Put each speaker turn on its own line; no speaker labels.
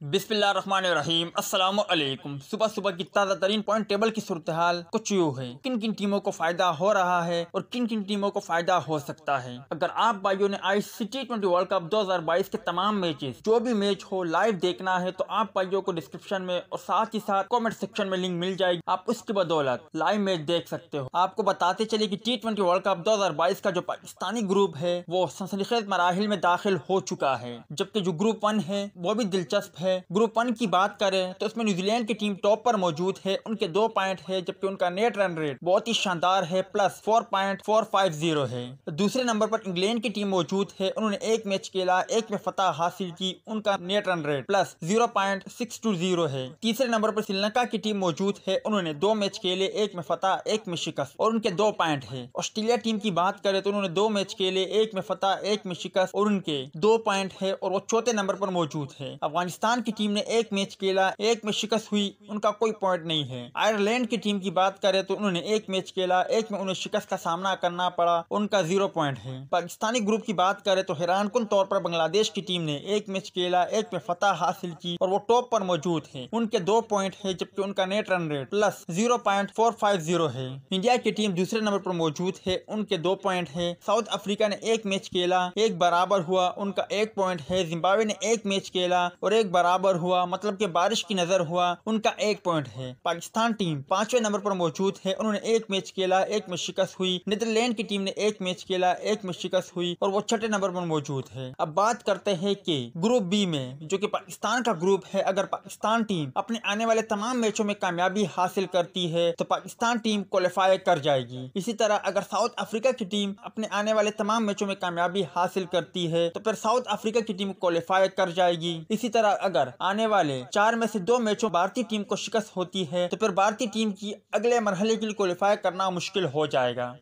बिस्मिल्लाहिर्रहमानिर्रहीम अस्सलामुअलैकुम। सुबह सुबह की ताज़ा तरीन पॉइंट टेबल की सूरत हाल कुछ यूँ है। किन किन टीमों को फायदा हो रहा है और किन किन टीमों को फायदा हो सकता है। अगर आप भाइयों ने ICC T20 वर्ल्ड कप 2022 के तमाम मैचेस जो भी मैच हो लाइव देखना है तो आप भाइयों को डिस्क्रिप्शन में और साथ ही साथ कॉमेंट सेक्शन में लिंक मिल जाएगी। आप उसकी बदौलत लाइव मैच देख सकते हो। आपको बताते चले कि T20 वर्ल्ड कप 2022 का जो पाकिस्तानी ग्रुप है वो सनसनीखेज मराहिल में दाखिल हो चुका है, जबकि जो ग्रुप 1 है वो भी दिलचस्प है। ग्रुप 1 की बात करें तो उसमें न्यूजीलैंड की टीम टॉप पर मौजूद है, उनके 2 पॉइंट है, जबकि उनका नेट रन रेट बहुत ही शानदार है, प्लस 4.450 है। दूसरे नंबर पर इंग्लैंड की टीम मौजूद है, उन्होंने एक मैच खेला, एक में फतह हासिल की, उनका नेट रन रेट प्लस 0.620 है। तीसरे नंबर पर श्रीलंका की टीम मौजूद है, उन्होंने 2 मैच खेले, एक में फतह एक में शिकस्त और उनके 2 पॉइंट है। ऑस्ट्रेलिया टीम की बात करें तो उन्होंने 2 मैच खेले, एक में फतह एक में शिकस्त और उनके 2 पॉइंट है और वो चौथे नंबर पर मौजूद है। अफगानिस्तान की टीम ने एक मैच खेला, एक में शिकस्त हुई, उनका कोई पॉइंट नहीं है। आयरलैंड की टीम की बात करें तो उन्होंने एक मैच खेला, एक में उन्हें शिकस्त का सामना करना पड़ा, उनका 0 पॉइंट है। पाकिस्तानी ग्रुप की बात करें तो हैरानकुन तौर पर बांग्लादेश की टीम ने एक मैच खेला, एक में फतह हासिल की और वो टॉप पर मौजूद है, उनके 2 पॉइंट है, जबकि उनका नेट रन रेट प्लस 0.450 है। इंडिया की टीम दूसरे नंबर पर मौजूद है, उनके 2 पॉइंट है। साउथ अफ्रीका ने एक मैच खेला, एक बराबर हुआ, उनका 1 पॉइंट है। जिम्बाब्वे ने एक मैच खेला और एक बराबर हुआ, मतलब कि बारिश की नजर हुआ, उनका 1 पॉइंट है। पाकिस्तान टीम 5वें नंबर पर मौजूद है, उन्होंने एक मैच खेला, एक में शिकस्त हुई। नीदरलैंड की टीम ने एक मैच खेला, एक में शिकस्त हुई और वो 6ठे नंबर पर मौजूद है। अब बात करते हैं कि ग्रुप बी में जो कि पाकिस्तान का ग्रुप है, अगर पाकिस्तान टीम अपने आने वाले तमाम मैचों में कामयाबी हासिल करती है तो पाकिस्तान टीम क्वालिफाई कर जाएगी। इसी तरह अगर साउथ अफ्रीका की टीम अपने आने वाले तमाम मैचों में कामयाबी हासिल करती है तो फिर साउथ अफ्रीका की टीम क्वालिफाई कर जाएगी। इसी तरह अगर आने वाले 4 में से 2 मैचों भारतीय टीम को शिकस्त होती है तो फिर भारतीय टीम की अगले मरहले के लिए क्वालिफाई करना मुश्किल हो जाएगा।